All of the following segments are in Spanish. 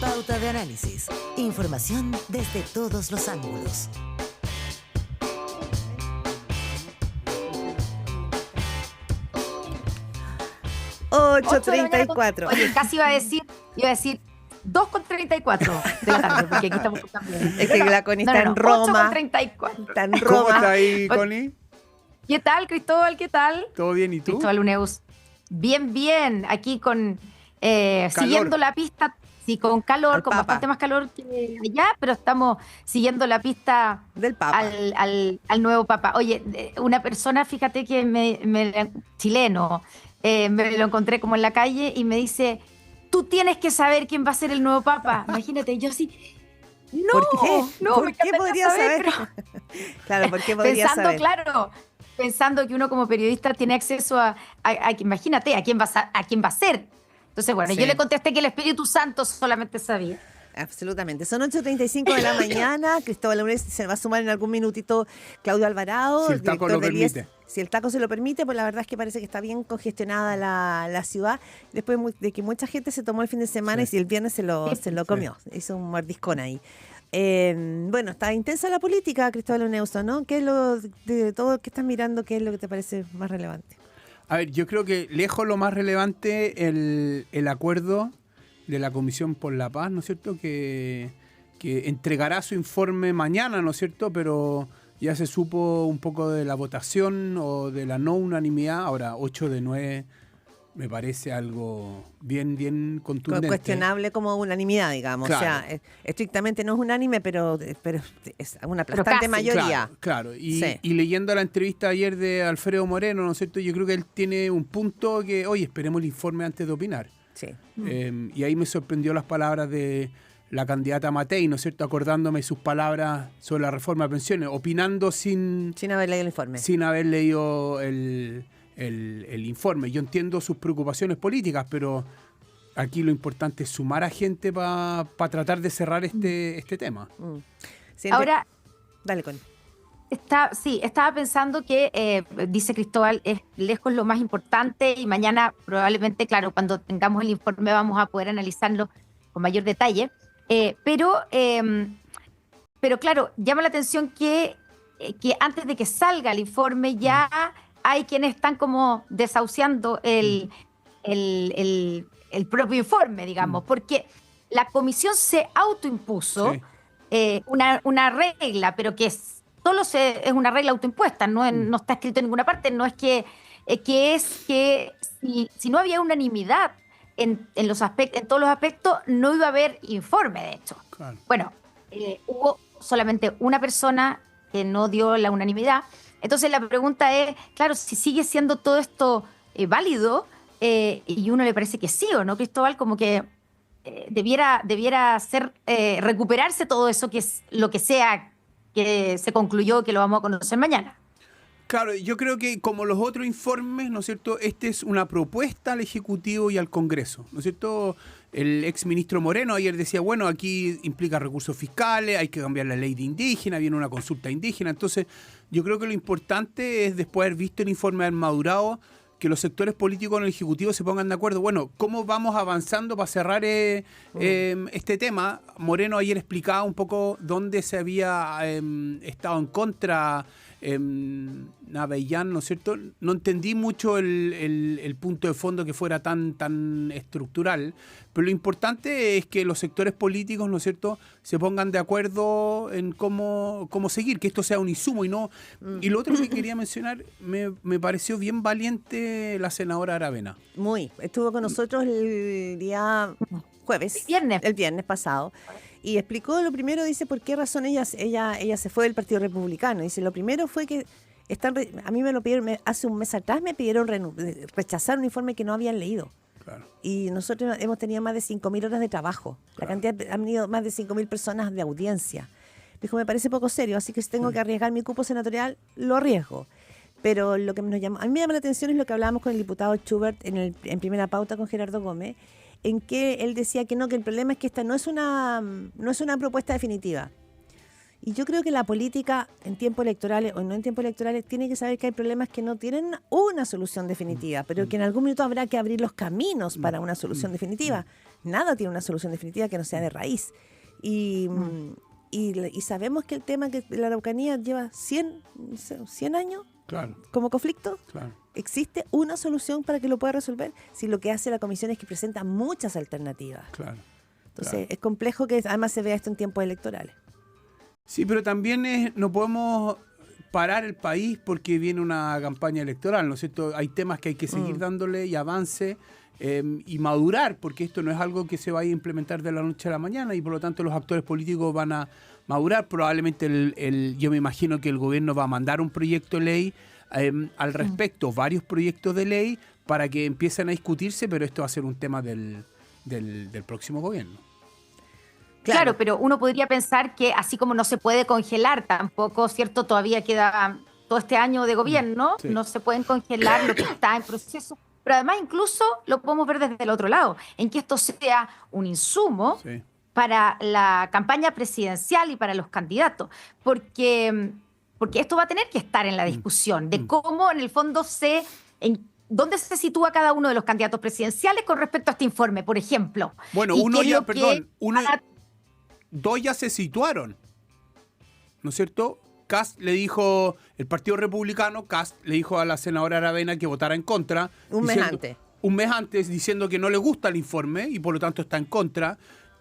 Pauta de análisis. Información desde todos los ángulos. Ocho de la mañana. Oye, casi iba a decir 2:34 de la tarde, porque aquí estamos también. Es que la Connie está en Roma. 8:34. Está en ¿Cómo Roma. está ahí, Connie? ¿Qué tal, Cristóbal? ¿Qué tal? ¿Todo bien y tú? Cristóbal Uneus. Bien, bien. Aquí con siguiendo la pista, sí, con calor, Al con Papa. bastante más calor que allá, pero estamos siguiendo la pista Del Papa. al nuevo Papa. Oye, una persona, fíjate que chileno, me lo encontré como en la calle y me dice, tú tienes que saber quién va a ser el nuevo Papa. Imagínate, yo sí. No, ¿Por qué? no, ¿Por me qué encantaría podría saber? pero- Claro, ¿por qué podría pensando, saber? claro, pensando que uno como periodista tiene acceso a imagínate, a quién va a ser. Entonces, bueno, Sí. yo le contesté que el Espíritu Santo solamente sabía. Absolutamente. Son 8:35 de la mañana. Cristóbal Uneus se va a sumar en algún minutito Claudio Alvarado. Si el taco director lo del IES. permite. Si el taco se lo permite, pues la verdad es que parece que está bien congestionada la ciudad. Después de que mucha gente se tomó el fin de semana Sí. y el viernes se lo comió. Hizo un mordiscón ahí. Bueno, está intensa la política, Cristóbal Uneus, ¿no? ¿Qué es lo de todo que estás mirando? ¿Qué es lo que te parece más relevante? A ver, yo creo que lejos lo más relevante el acuerdo de la Comisión por la Paz, ¿no es cierto? Que entregará su informe mañana, ¿no es cierto? Pero ya se supo un poco de la votación o de la no unanimidad. Ahora, 8 de 9 me parece algo bien contundente. Cuestionable como unanimidad, digamos. Claro. O sea, estrictamente no es unánime, pero es una Pero aplastante casi. mayoría. Claro. Y, Sí. y leyendo la entrevista ayer de Alfredo Moreno, ¿no es cierto? Yo creo que él tiene un punto que, oye, esperemos el informe antes de opinar. Sí. Y ahí me sorprendió las palabras de la candidata Matei, ¿no es cierto? Acordándome sus palabras sobre la reforma de pensiones, opinando sin Sin haber leído el informe. haber leído el informe. Yo entiendo sus preocupaciones políticas, pero aquí lo importante es sumar a gente para tratar de cerrar este tema. Sí, Ahora, dale, Connie. estaba pensando que, dice Cristóbal, es lejos lo más importante y mañana probablemente, claro, cuando tengamos el informe vamos a poder analizarlo con mayor detalle. Pero claro, llama la atención que antes de que salga el informe ya hay quienes están como desahuciando el propio informe, digamos, porque la comisión se autoimpuso Sí. una regla, pero que es una regla autoimpuesta, no está escrito en ninguna parte, no es que si no había unanimidad en todos los aspectos, no iba a haber informe, de hecho. Claro. Bueno, hubo solamente una persona que no dio la unanimidad. Entonces la pregunta es, claro, si sigue siendo todo esto válido, y uno le parece que sí o no, Cristóbal, como que debiera ser recuperarse todo eso, que es lo que sea que se concluyó, que lo vamos a conocer mañana. Claro, yo creo que como los otros informes, ¿no es cierto? Este es una propuesta al Ejecutivo y al Congreso, ¿no es cierto? El exministro Moreno ayer decía, bueno, aquí implica recursos fiscales, hay que cambiar la ley de indígena, viene una consulta indígena. Entonces, yo creo que lo importante es, después de haber visto el informe de haber madurado, que los sectores políticos en el Ejecutivo se pongan de acuerdo. Bueno, ¿cómo vamos avanzando para cerrar este tema? Moreno ayer explicaba un poco dónde se había estado en contra Navellán, ¿no es cierto? No entendí mucho el punto de fondo que fuera tan estructural, pero lo importante es que los sectores políticos, ¿no es cierto?, se pongan de acuerdo en cómo seguir, que esto sea un insumo y no... Y lo otro que quería mencionar, me pareció bien valiente la senadora Aravena. Estuvo con nosotros el día jueves. El viernes pasado. Y explicó lo primero, dice, por qué razón ella se fue del Partido Republicano. Dice, lo primero fue que a mí me lo pidieron, hace un mes atrás me pidieron rechazar un informe que no habían leído. Claro. Y nosotros hemos tenido más de 5.000 horas de trabajo. Claro. Han venido más de 5.000 personas de audiencia. Dijo, me parece poco serio, así que si tengo que arriesgar mi cupo senatorial, lo arriesgo. Pero lo que a mí me llama la atención es lo que hablábamos con el diputado Schubert en primera pauta con Gerardo Gómez, en que él decía que el problema es que esta no es una propuesta definitiva. Y yo creo que la política en tiempos electorales o no en tiempos electorales tiene que saber que hay problemas que no tienen una solución definitiva, pero que en algún minuto habrá que abrir los caminos para una solución definitiva. nada tiene una solución definitiva que no sea de raíz. Y sabemos que el tema que la Araucanía lleva 100 años Claro, como conflicto. claro. ¿Existe una solución para que lo pueda resolver? Si lo que hace la comisión es que presenta muchas alternativas. Claro. Entonces, es complejo que además se vea esto en tiempos electorales. Sí, pero también no podemos parar el país porque viene una campaña electoral, ¿no es cierto? Hay temas que hay que seguir dándole y avance y madurar, porque esto no es algo que se vaya a implementar de la noche a la mañana y por lo tanto los actores políticos van a madurar. Probablemente yo me imagino que el gobierno va a mandar un proyecto de ley al respecto, varios proyectos de ley para que empiecen a discutirse, pero esto va a ser un tema del próximo gobierno. Claro, pero uno podría pensar que así como no se puede congelar tampoco, ¿cierto? Todavía queda todo este año de gobierno, Sí. no se pueden congelar lo que está en proceso, pero además incluso lo podemos ver desde el otro lado, en que esto sea un insumo Sí. para la campaña presidencial y para los candidatos, porque esto va a tener que estar en la discusión de cómo en el fondo dónde se sitúa cada uno de los candidatos presidenciales con respecto a este informe, por ejemplo. Bueno, Y qué es lo que dos ya se situaron, ¿no es cierto? Kast le dijo, el Partido Republicano, Kast le dijo a la senadora Aravena que votara en contra. Un mes antes. Un mes antes, diciendo que no le gusta el informe y por lo tanto está en contra.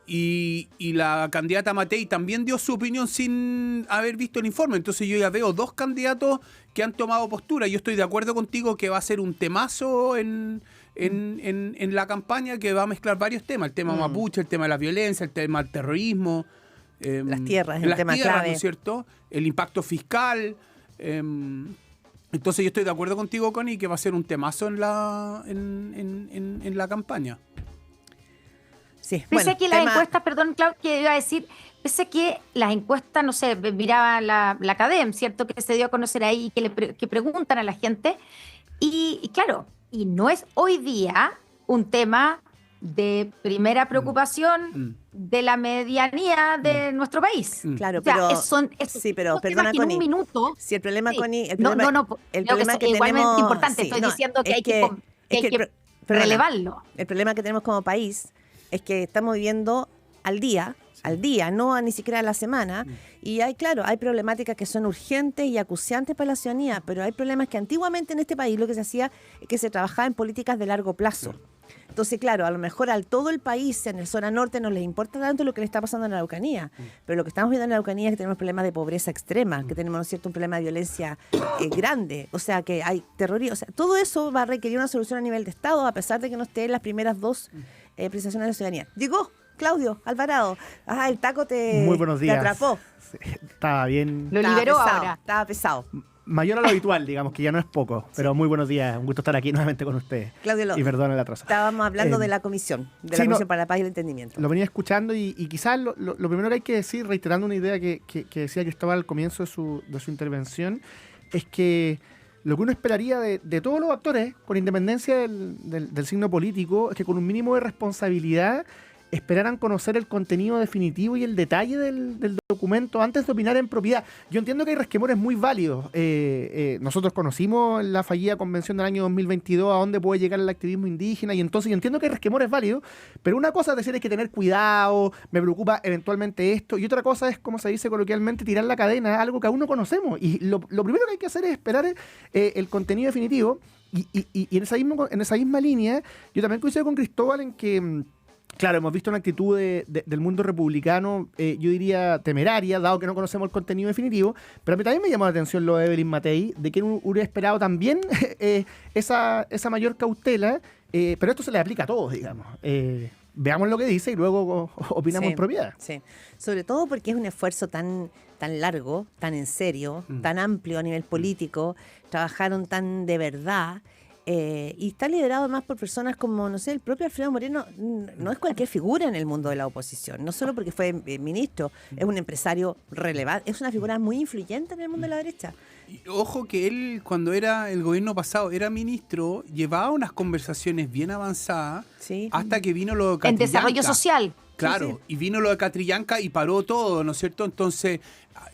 Y la candidata Matei también dio su opinión sin haber visto el informe. Entonces yo ya veo dos candidatos que han tomado postura. Yo estoy de acuerdo contigo que va a ser un temazo en la campaña que va a mezclar varios temas. El tema mapuche, el tema de la violencia, el tema del terrorismo. Las tierras, el tema clave. ¿No es cierto? El impacto fiscal. Entonces yo estoy de acuerdo contigo, Connie, que va a ser un temazo en la campaña. Sí, Pese a que las encuestas, perdón, Claudia, que iba a decir, pese a que las encuestas, no sé, miraba la Academ, ¿cierto? Que se dio a conocer ahí, que preguntan a la gente. Y claro, y no es hoy día un tema de primera preocupación de la medianía de nuestro país. Claro, O sea, pero pero perdona, que en Connie. un minuto. Si el problema, Sí. Connie, el No, problema, el creo problema que que igualmente tenemos, importante. sí, Estoy no, diciendo que es hay que perdona, relevarlo. El problema que tenemos como país es que estamos viviendo al día, no ni siquiera a la semana, y hay problemáticas que son urgentes y acuciantes para la ciudadanía, pero hay problemas que antiguamente en este país lo que se hacía es que se trabajaba en políticas de largo plazo. Entonces, claro, a lo mejor a todo el país, en la zona norte, no les importa tanto lo que le está pasando en la Araucanía, pero lo que estamos viendo en la Araucanía es que tenemos problemas de pobreza extrema, que tenemos, ¿no es cierto?, un problema de violencia grande, o sea, que hay terrorismo, o sea, todo eso va a requerir una solución a nivel de Estado, a pesar de que no esté en las primeras dos prestaciones de la ciudadanía. Llegó Claudio Alvarado. El taco Muy buenos días. te atrapó. Sí, estaba bien. Lo Estaba liberó pesado, ahora. Estaba pesado. Mayor a lo habitual, digamos, que ya no es poco. Pero muy buenos días. Un gusto estar aquí nuevamente con ustedes. Claudio, y perdón el atraso. estábamos hablando de la comisión, para la paz y el entendimiento. Lo venía escuchando y quizás lo primero que hay que decir, reiterando una idea que decía Cristóbal al comienzo de su intervención, es que lo que uno esperaría de todos los actores, con independencia del signo político, es que con un mínimo de responsabilidad esperaran conocer el contenido definitivo y el detalle del documento antes de opinar en propiedad. Yo entiendo que hay resquemores muy válidos. Nosotros conocimos la fallida convención del año 2022 a dónde puede llegar el activismo indígena, y entonces yo entiendo que hay resquemores válidos, pero una cosa es decir hay que tener cuidado, me preocupa eventualmente esto, y otra cosa es, como se dice coloquialmente, tirar la cadena, algo que aún no conocemos. Y lo primero que hay que hacer es esperar el contenido definitivo, y en esa misma línea, yo también coincido con Cristóbal en que claro, hemos visto una actitud del mundo republicano, yo diría temeraria, dado que no conocemos el contenido definitivo, pero a mí también me llamó la atención lo de Evelyn Matei, de que uno hubiera esperado también esa mayor cautela, pero esto se le aplica a todos, digamos. Veamos lo que dice y luego opinamos en propiedad. Sí, sobre todo porque es un esfuerzo tan largo, tan en serio, tan amplio a nivel político, trabajaron tan de verdad. Y está liderado además por personas como, no sé, el propio Alfredo Moreno no es cualquier figura en el mundo de la oposición, no solo porque fue ministro, es un empresario relevante, es una figura muy influyente en el mundo de la derecha. Y ojo que él, cuando era el gobierno pasado, era ministro, llevaba unas conversaciones bien avanzadas, Sí. hasta que vino lo de Catrillanca. En desarrollo social. Claro, Sí, sí. y vino lo de Catrillanca y paró todo, ¿no es cierto? Entonces,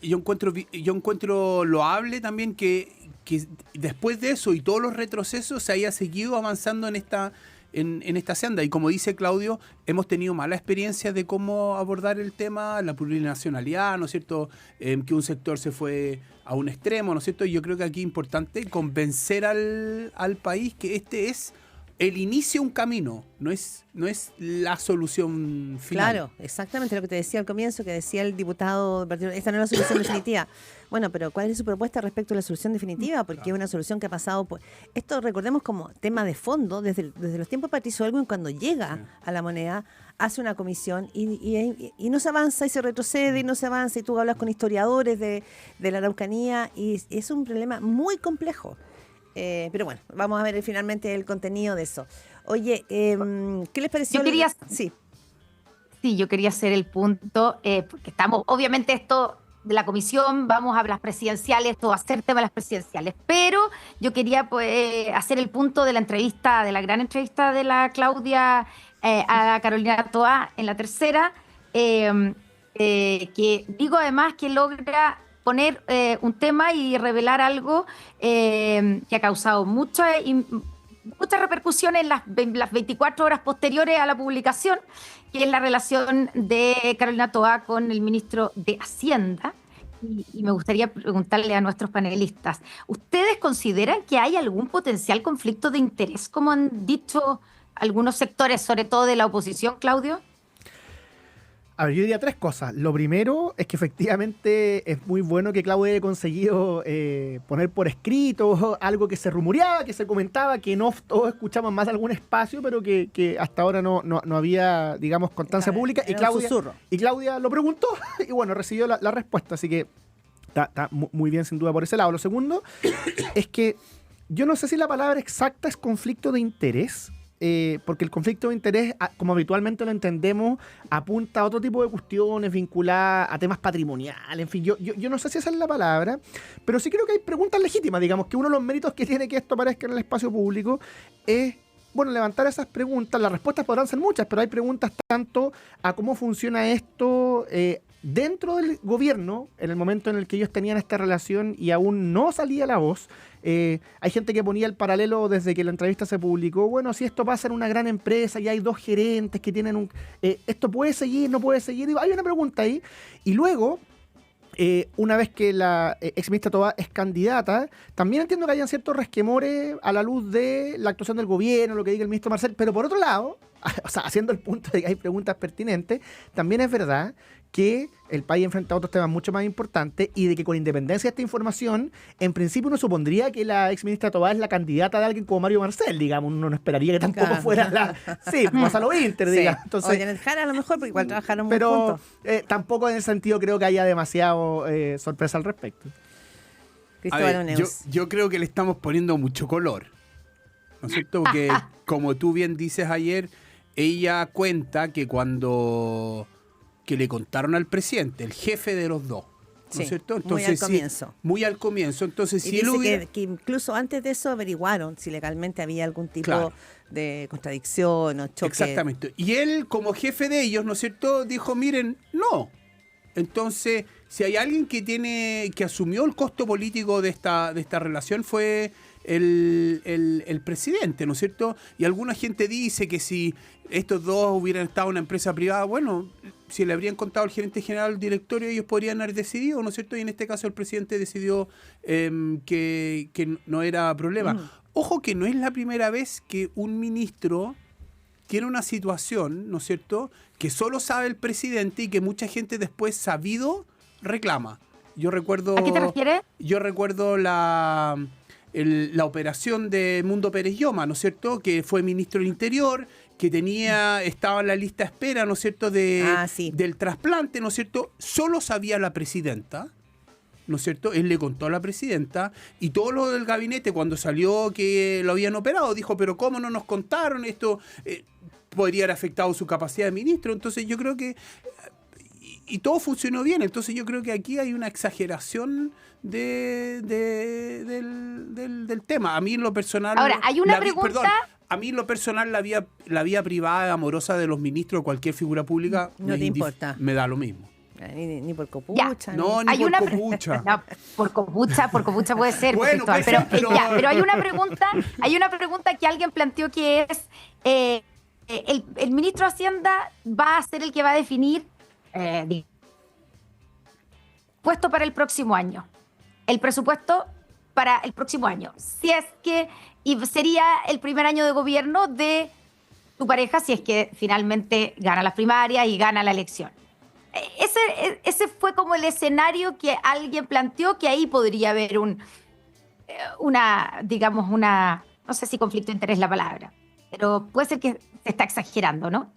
yo encuentro loable también que después de eso y todos los retrocesos se haya seguido avanzando en en esta senda. Y como dice Claudio, hemos tenido mala experiencia de cómo abordar el tema, la plurinacionalidad, ¿no es cierto? Que un sector se fue a un extremo, ¿no es cierto? Y yo creo que aquí es importante convencer al país que este es el inicio de un camino, no es la solución final. Claro, exactamente lo que te decía al comienzo, que decía el diputado, esta no es la solución definitiva. Bueno, pero ¿cuál es su propuesta respecto a la solución definitiva? Porque es una solución que ha pasado por... Esto recordemos como tema de fondo, desde los tiempos de Patricio Aylwin, cuando llega a la moneda, hace una comisión y no se avanza y se retrocede y no se avanza, y tú hablas con historiadores de la Araucanía y es un problema muy complejo. Pero bueno, vamos a ver finalmente el contenido de eso. Oye, ¿qué les pareció? Sí, yo quería hacer el punto, porque estamos, obviamente esto de la comisión, vamos a las presidenciales, esto va a ser tema de las presidenciales, pero yo quería hacer el punto de la entrevista, de la gran entrevista de la Claudia a Carolina Toá en la tercera, que digo además que logra poner un tema y revelar algo que ha causado mucha repercusión en las 24 horas posteriores a la publicación, que es la relación de Carolina Toá con el ministro de Hacienda. Y me gustaría preguntarle a nuestros panelistas, ¿ustedes consideran que hay algún potencial conflicto de interés, como han dicho algunos sectores, sobre todo de la oposición, Claudio? A ver, yo diría 3 cosas. Lo primero es que efectivamente es muy bueno que Claudia haya conseguido poner por escrito algo que se rumoreaba, que se comentaba, que no todos escuchamos más de algún espacio, pero que hasta ahora no había, digamos, constancia pública. Y Claudia lo preguntó y bueno, recibió la respuesta. Así que está muy bien sin duda por ese lado. Lo segundo es que yo no sé si la palabra exacta es conflicto de interés. Porque el conflicto de interés, como habitualmente lo entendemos, apunta a otro tipo de cuestiones vinculadas a temas patrimoniales. En fin, yo no sé si esa es la palabra, pero sí creo que hay preguntas legítimas. Digamos que uno de los méritos que tiene que esto aparezca en el espacio público es, bueno, levantar esas preguntas. Las respuestas podrán ser muchas, pero hay preguntas tanto a cómo funciona esto dentro del gobierno, en el momento en el que ellos tenían esta relación y aún no salía la voz. Hay gente que ponía el paralelo desde que la entrevista se publicó. Bueno, si esto pasa en una gran empresa y hay 2 gerentes que tienen ¿esto puede seguir, no puede seguir? Digo, hay una pregunta ahí. Y luego, una vez que la exministra Toá es candidata, también entiendo que hayan ciertos resquemores a la luz de la actuación del gobierno, lo que diga el ministro Marcel. Pero por otro lado, o sea, haciendo el punto de que hay preguntas pertinentes, también es verdad que el país enfrenta otros temas mucho más importantes y de que con independencia de esta información, en principio uno supondría que la exministra Toá es la candidata de alguien como Mario Marcel, digamos, uno no esperaría que tampoco fuera la... Sí, pasa lo Inter, digamos. Entonces, o Janet Jara a lo mejor, porque igual trabajaron muy pero juntos. Tampoco en ese sentido creo que haya demasiado sorpresa al respecto. Cristóbal Neus. Yo creo que le estamos poniendo mucho color, ¿no es cierto? Porque como tú bien dices ayer, ella cuenta que cuando... que le contaron al presidente, el jefe de los dos, ¿no es cierto? Entonces, muy al comienzo. Muy al comienzo. Entonces, y si dice él hubiera... que incluso antes de eso averiguaron si legalmente había algún tipo de contradicción o choque. Exactamente. Y él, como jefe de ellos, ¿no es cierto?, dijo, miren, no. Entonces, si hay alguien que asumió el costo político de esta relación fue el presidente, ¿no es cierto? Y alguna gente dice que si estos dos hubieran estado en una empresa privada, bueno, si le habrían contado al gerente general, al directorio, ellos podrían haber decidido, ¿no es cierto? Y en este caso el presidente decidió que no era problema. Ojo que no es la primera vez que un ministro tiene una situación, ¿no es cierto?, que solo sabe el presidente y que mucha gente después sabido reclama. Yo recuerdo... ¿A qué te refieres? Yo recuerdo la operación de Mundo Pérez Lloma, ¿no es cierto?, que fue ministro del Interior, que estaba en la lista de espera, ¿no es cierto?, del trasplante, ¿no es cierto?, solo sabía la presidenta, ¿no es cierto?, él le contó a la presidenta, y todo lo del gabinete, cuando salió que lo habían operado, dijo, pero ¿cómo no nos contaron esto? Podría haber afectado su capacidad de ministro. Entonces yo creo que... Y todo funcionó bien, entonces yo creo que aquí hay una exageración del tema. A mí en lo personal... Ahora, hay una pregunta... Perdón, a mí en lo personal la vía privada, amorosa de los ministros o cualquier figura pública... No te importa. Me da lo mismo. Ni por copucha. No, ni- ni por copucha. No, por copucha puede ser. Bueno, porque puede ser, pero hay una pregunta que alguien planteó que es, el ministro de Hacienda va a ser el que va a definir puesto para el próximo año. El presupuesto para el próximo año. Si es que, y sería el primer año de gobierno de tu pareja si es que finalmente gana las primarias y gana la elección. Ese fue como el escenario que alguien planteó, que ahí podría haber no sé si conflicto de interés es la palabra, pero puede ser que se está exagerando, ¿no?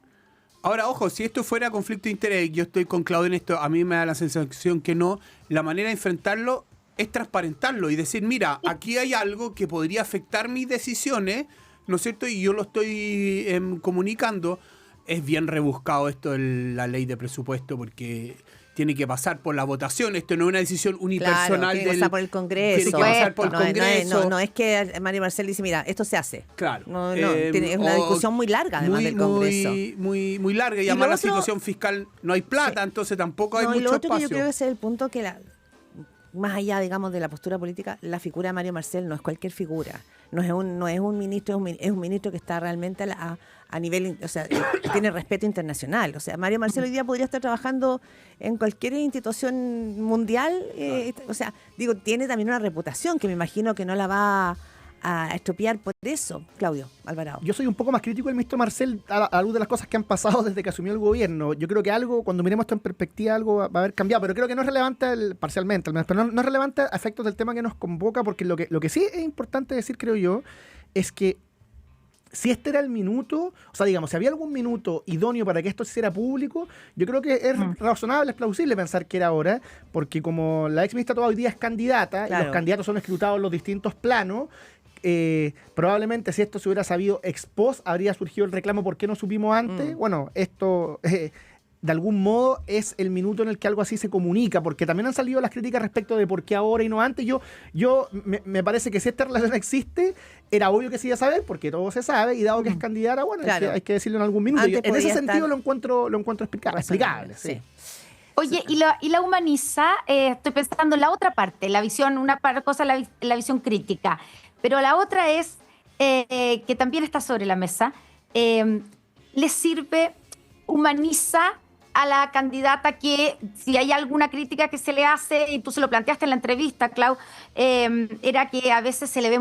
Ahora, ojo, si esto fuera conflicto de interés, yo estoy con Claudio en esto, a mí me da la sensación que no, la manera de enfrentarlo es transparentarlo y decir, mira, aquí hay algo que podría afectar mis decisiones, ¿no es cierto? Y yo lo estoy comunicando. Es bien rebuscado esto de la ley de presupuesto porque tiene que pasar por la votación. Esto no es una decisión unipersonal. Claro, tiene que pasar por el Congreso. Tiene que pasar por el Congreso. No es que Mario Marcel dice, mira, esto se hace. Claro. Es una discusión muy larga, además del Congreso. Muy larga. Y Y además lo la otro- situación fiscal, no hay plata, entonces tampoco hay No, y mucho lo otro que yo espacio. creo que ese es el punto que más allá, digamos, de la postura política, la figura de Mario Marcel no es cualquier figura. No es un ministro, es un ministro que está realmente a nivel, o sea, tiene respeto internacional. O sea, Mario Marcel hoy día podría estar trabajando en cualquier institución mundial. O sea, digo, tiene también una reputación que me imagino que no la va a estropear por eso, Claudio Alvarado. Yo soy un poco más crítico del ministro Marcel a la luz de las cosas que han pasado desde que asumió el gobierno. Yo creo que algo, cuando miremos esto en perspectiva, algo va a haber cambiado, pero creo que no es relevante parcialmente, al menos, pero no es relevante a efectos del tema que nos convoca, porque lo que sí es importante decir, creo yo, es que si este era el minuto, o sea, digamos, si había algún minuto idóneo para que esto se hiciera público, yo creo que es razonable, es plausible pensar que era ahora, porque como la ex ministra toda hoy día es candidata, y los candidatos son escrutados en los distintos planos, probablemente si esto se hubiera sabido ex post, habría surgido el reclamo ¿por qué no supimos antes? Bueno, esto de algún modo es el minuto en el que algo así se comunica, porque también han salido las críticas respecto de por qué ahora y no antes. Me parece que si esta relación existe, era obvio que se iba a saber, porque todo se sabe, y dado que es candidata, bueno, Claro. hay que decirlo en algún minuto. Antes En ese podía sentido estar- lo encuentro explicable. Sí. Oye, y la humaniza, estoy pensando en la otra parte, la visión, cosa la visión crítica, pero la otra es, que también está sobre la mesa, le sirve, humaniza a la candidata que, si hay alguna crítica que se le hace, y tú se lo planteaste en la entrevista, Clau, era que a veces se le ve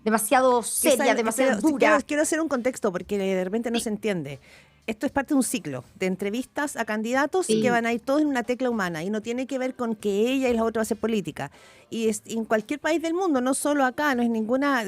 demasiado seria, demasiado dura. Quiero hacer un contexto porque de repente no se entiende. Esto es parte de un ciclo de entrevistas a candidatos Sí. que van a ir todos en una tecla humana y no tiene que ver con que ella y la otra va a hacer política. Y en cualquier país del mundo, no solo acá, no es ninguna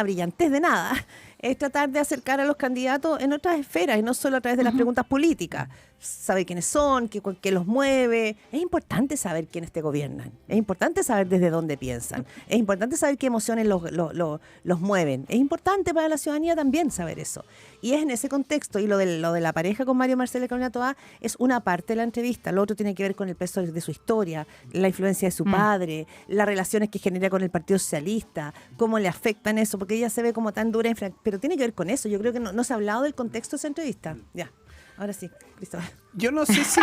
brillantez de nada. Es tratar de acercar a los candidatos en otras esferas y no solo a través de las preguntas políticas. Saber quiénes son, qué los mueve. Es importante saber quiénes te gobiernan. Es importante saber desde dónde piensan. Es importante saber qué emociones los mueven. Es importante para la ciudadanía también saber eso. Y es en ese contexto, y lo de la pareja con Mario Marcel, el candidato A, es una parte de la entrevista. Lo otro tiene que ver con el peso de su historia, la influencia de su padre, las relaciones que genera con el Partido Socialista, cómo le afectan eso, porque ella se ve como tan dura, pero tiene que ver con eso. Yo creo que no se ha hablado del contexto de esa entrevista. Ya, ahora sí, Cristóbal. Yo no sé si...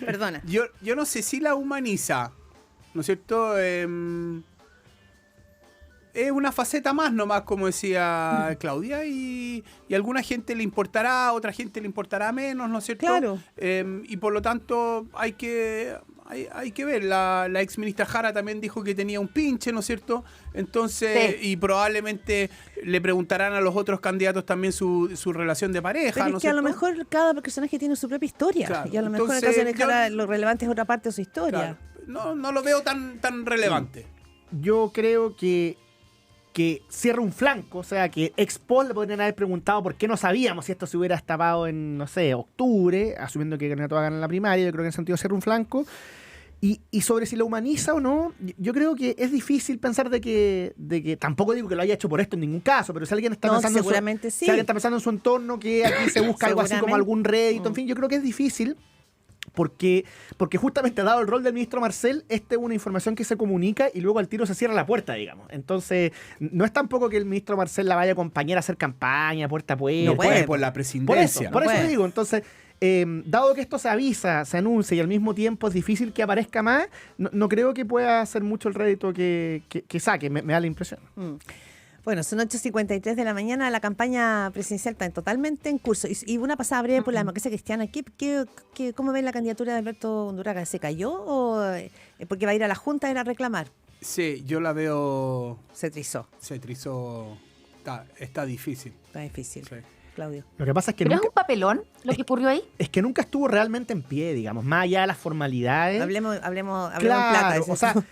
Perdona. Yo no sé si la humaniza, ¿no es cierto? Es una faceta más nomás, como decía Claudia, y a alguna gente le importará, a otra gente le importará menos, ¿no es cierto? Claro. Y por lo tanto hay que ver. La ex ministra Jara también dijo que tenía un pinche, ¿no es cierto? Entonces, Sí. y probablemente le preguntarán a los otros candidatos también su relación de pareja, Pero ¿no es que a lo cierto? mejor cada personaje tiene su propia historia. Claro. Y a lo mejor en el Entonces, caso de Jara, lo relevante es otra parte de su historia. Claro. No lo veo tan relevante. Yo creo que cierra un flanco, o sea, que ex post le podrían haber preguntado por qué no sabíamos si esto se hubiera destapado en, no sé, octubre, asumiendo que el candidato va a ganar la primaria. Yo creo que en ese sentido cierra un flanco. Y sobre si lo humaniza o no, yo creo que es difícil pensar de que tampoco digo que lo haya hecho por esto en ningún caso, pero si alguien está No, pensando seguramente sí. si alguien está pensando en su entorno que aquí se busca algo así como Seguramente. algún rédito, en fin, yo creo que es difícil. Porque justamente dado el rol del ministro Marcel, esta es una información que se comunica y luego al tiro se cierra la puerta, digamos. Entonces, no es tampoco que el ministro Marcel la vaya a acompañar a hacer campaña, puerta a puerta. No puede por la Por presidencia. eso puede. digo. Entonces, dado que esto se avisa, se anuncia y al mismo tiempo es difícil que aparezca más, no creo que pueda ser mucho el rédito que saque, me da la impresión. Bueno, son 8:53 de la mañana, la campaña presidencial está totalmente en curso. Y una pasada breve por la democracia cristiana. ¿Cómo ven la candidatura de Alberto Undurraga? ¿Se cayó o porque va a ir a la Junta a ir a reclamar? Sí, yo la veo... Se trizó. Se trizó. Está difícil. Está difícil. Sí. Claudio. Lo que pasa es que Pero nunca, es un papelón lo que ocurrió ahí. es que nunca estuvo realmente en pie, digamos, más allá de las formalidades. Hablemos en Claro, plata. ¿es o sea, eso?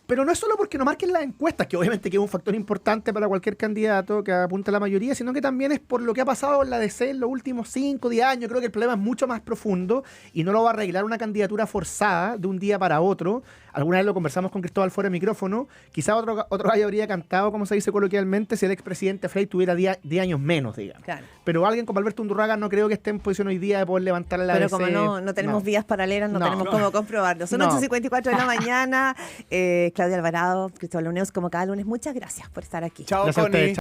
pero no es solo porque no marquen las encuestas, que obviamente que es un factor importante para cualquier candidato que apunte a la mayoría, sino que también es por lo que ha pasado en la DC en los últimos 5 o 10 años. Creo que el problema es mucho más profundo y no lo va a arreglar una candidatura forzada de un día para otro. Alguna vez lo conversamos con Cristóbal fuera de micrófono. Quizá otro gallo habría cantado, como se dice coloquialmente, si el expresidente Frey tuviera 10 años menos, digamos. Claro. Pero alguien como Alberto Undurraga no creo que esté en posición hoy día de poder levantar la Pero DC. como no tenemos vías paralelas, no tenemos cómo comprobarlo. Son No. 8:54 de la mañana. Claudia Alvarado, Cristóbal Luneus, como cada lunes, muchas gracias por estar aquí. Chao, Gracias a Connie. ustedes.